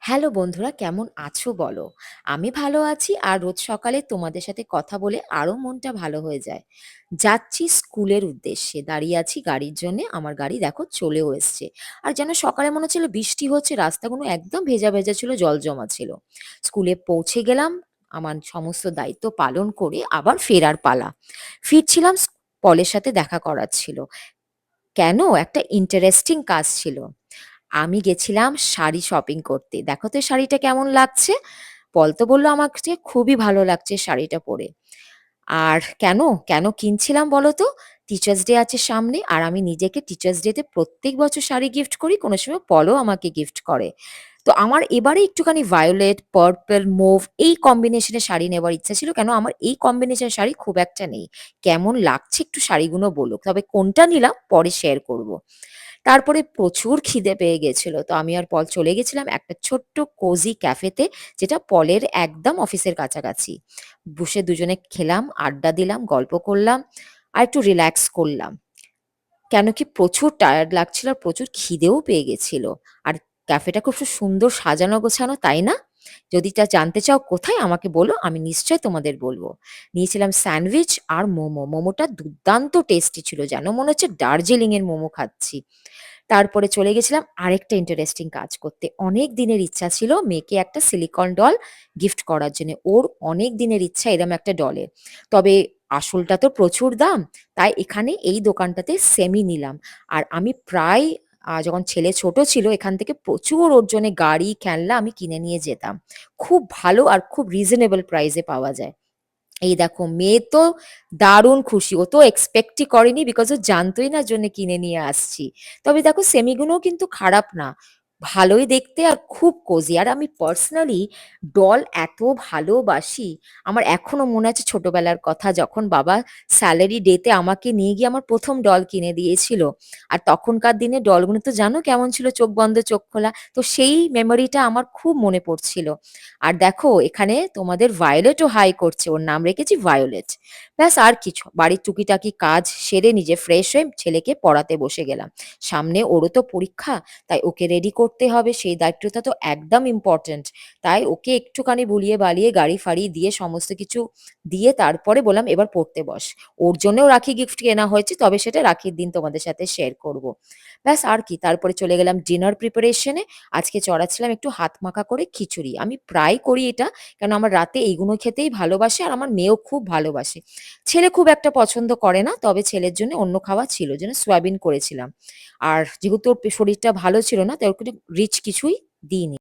Hello বন্ধুরা, কেমন আছো বলো? আমি ভালো আছি আর রোজ সকালে তোমাদের সাথে কথা বলে আরো মনটা ভালো হয়ে যায়। যাচ্ছি স্কুলের উদ্দেশ্যে, দাঁড়িয়ে আছি গাড়ির জন্যে। আমার গাড়ি দেখো চলেও এসছে। আর যেন সকালে মনে হচ্ছিল বৃষ্টি হচ্ছে, রাস্তাগুলো একদম ভেজা ভেজা ছিল, জল জমা ছিল। স্কুলে পৌঁছে গেলাম, আমার সমস্ত দায়িত্ব পালন করে আবার ফেরার পালা। ফিরছিলাম, পলের সাথে দেখা করার ছিল। কেন? একটা ইন্টারেস্টিং কাজ ছিল। আমি গেছিলাম শাড়ি শপিং করতে। দেখো তো এই শাড়িটা কেমন লাগছে? পল তো বলল আমাকে খুবই ভালো লাগছে শাড়িটা পরে। আর কেন, কেন কিনছিলাম বলো তো? টিচার্স ডে আছে সামনে আর আমি নিজেকে টিচার্স ডে তে প্রত্যেক বছর শাড়ি গিফট করি, কোনো সময় পলও আমাকে গিফট করে। তো আমার এবারে একটুখানি ভায়োলেট, পার্পল, মুভ এই কম্বিনেশনের শাড়ি নেওয়ার ইচ্ছা ছিল। কেন আমার এই কম্বিনেশনের শাড়ি খুব একটা নেই। কেমন লাগছে একটু শাড়িগুলো বলো। তবে কোনটা নিলাম পরে শেয়ার করব। তারপরে প্রচুর খিদে পেয়ে গেছিল। তো আমি আর পল চলে গেছিলাম একটা ছোট্ট কোজি ক্যাফেতে, যেটা পলের একদম অফিসের কাছাকাছি। বসে দুজনে খেলাম, আড্ডা দিলাম, গল্প করলাম আর একটু রিল্যাক্স করলাম। কেন কি প্রচুর টায়ার্ড লাগছিল আর প্রচুর খিদেও পেয়ে গেছিল। আর ক্যাফেটা খুব সুন্দর সাজানো গোছানো, তাই না? যদি তা জানতে চাও কোথায় আমাকে বলো, আমি নিশ্চয়ই তোমাদের বলবো। নিয়েছিলাম স্যান্ডউইচ আর মোমো। মোমোটা দুর্দান্ত টেস্টি ছিল, যেন মনে হচ্ছে দার্জিলিং এর মোমো খাচ্ছি। তারপরে চলে গেছিলাম আরেকটা ইন্টারেস্টিং কাজ করতে। অনেক দিনের ইচ্ছা ছিল মেয়েকে একটা সিলিকন ডল গিফট করার জন্য। ওর অনেক দিনের ইচ্ছা এরম একটা ডলের। তবে আসলটা তো প্রচুর দাম, তাই এখানে এই দোকানটাতে সেমি নিলাম। আর আমি প্রায় যখন ছেলে ছোট ছিল এখান থেকে প্রচুর ওর জন্যে গাড়ি, খেলনা আমি কিনে নিয়ে যেতাম। খুব ভালো আর খুব রিজনেবল প্রাইসে পাওয়া যায়। এই দেখো মেয়ে তো দারুণ খুশি। ও তো এক্সপেক্টই করেনি, বিকজ ও জানতোই না জন্য কিনে নিয়ে আসছি। তবে দেখো সেমিগুলোও কিন্তু খারাপ না, ভালোই দেখতে আর খুব কোজি। আর আমি পার্সোনালি ডল এত ভালোবাসি। আমার এখনো মনে আছে ছোটবেলার কথা, যখন বাবা স্যালারি ডেতে আমাকে নিয়ে গিয়ে আমার প্রথম ডল কিনে দিয়েছিল। আর তখনকার দিনে ডলগুলো তো জানো কেমন ছিল, চোখ বন্ধ চোখ খোলা। তো সেই মেমোরিটা আমার খুব মনে পড়ছিল। আর দেখো এখানে তোমাদের ভায়োলেটও হাই করছে, ওর নাম রেখেছি ভায়োলেট। ব্যাস আর কিছু, বাড়ির টুকিটাকি কাজ সেরে নিজে ফ্রেশ হয়ে ছেলেকে পড়াতে বসে গেলাম। সামনে ওরও তো পরীক্ষা, তাই ওকে রেডি করতে হবে, সেই দায়িত্বটা তো একদম ইম্পর্ট্যান্ট। তাই ওকে একটুখানি ভুলিয়ে বালিয়ে গাড়ি ফাড়ি দিয়ে সমস্ত কিছু দিয়ে তারপরে বললাম এবার পড়তে বস। ওর জন্যও রাখি গিফট কেনা হয়েছে, তবে সেটা রাখির দিন তোমাদের সাথে শেয়ার করব। ব্যাস আর কি, তারপরে চলে গেলাম ডিনার প্রিপারেশনে। আজকে চড়াচ্ছিলাম একটু হাত মাখা করে খিচুড়ি। আমি প্রায় করি এটা, কারণ আমার রাতে এইগুলো খেতেই ভালোবাসে আর আমার মেয়েও খুব ভালোবাসে। ছেলে খুব একটা পছন্দ করে না, তবে ছেলের জন্য অন্য খাওয়া ছিল, যেন সয়াবিন করেছিলাম। আর যেহেতু ওর শরীরটা ভালো ছিল না, তাই ওকে রিচ কিছুই দিইনি।